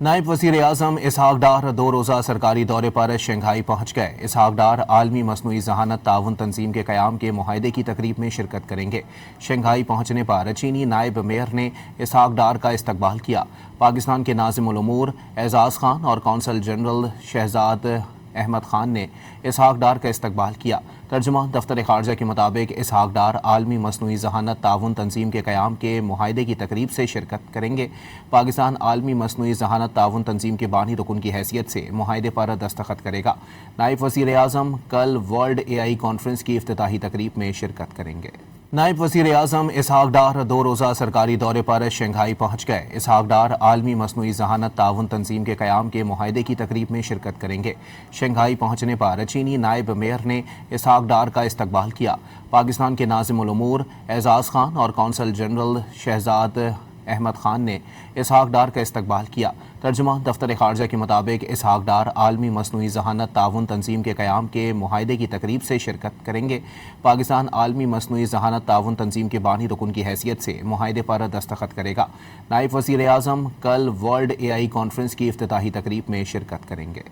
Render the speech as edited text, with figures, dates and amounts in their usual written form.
नायब वज़ीर आज़म इसहाक डार 2 रोज़ा सरकारी दौरे पर शंघाई पहुँच गए। इसहाक डार आलमी मसनूई ज़हानत ताउन तंजीम के क़याम के मुआहदे की तकरीब में शिरकत करेंगे। शंघाई पहुँचने पर चीनी नायब मेयर ने इसहाक डार का इस्तकबाल किया। पाकिस्तान के नाज़िम उल उमूर एजाज़ खान और कौंसल जनरल शहजाद अहमद खान ने इसहाक डार का इस्तकबाल किया। तर्जुमान दफ्तर ख़ारजा के मुताबिक इसहाक डार आलमी मसनूई ज़हानत ताउन तंजीम के क़याम के मुआहदे की तकरीब से शिरकत करेंगे। पाकिस्तान आलमी मसनूई ज़हानत ताउन तंजीम के बानी रुकन की हैसियत से मुआहदे पर दस्तखत करेगा। नायब वज़ीर आज़म कल वर्ल्ड AI कॉन्फ्रेंस की इफ्तिताही तकरीब में शिरकत करेंगे। नायब वज़ीर आज़म इसहाक डार 2 रोज़ा सरकारी दौरे पर शंघाई पहुँच गए। इसहाक डार आलमी मसनूई ज़हानत ताउन तंजीम के क़याम के मुआहदे की तकरीब में शिरकत करेंगे। शंघाई पहुँचने पर चीनी नायब मेयर ने इसहाक डार का इस्तकबाल किया। पाकिस्तान के नाज़िम उल उमूर एजाज़ खान और कौंसल जनरल शहजाद अहमद खान ने इसहाक डार का इस्तकबाल किया। तर्जुमान दफ्तर ख़ारजा के मुताबिक इसहाक डार आलमी मसनूई ज़हानत ताउन तंजीम के क़याम के मुआहदे की तकरीब से शिरकत करेंगे। पाकिस्तान आलमी मसनूई ज़हानत ताउन तंजीम के बानी रुकन की हैसियत से मुआहदे पर दस्तखत करेगा। नायब वज़ीर आज़म कल वर्ल्ड AI कॉन्फ्रेंस की इफ्तिताही तकरीब में शिरकत करेंगे।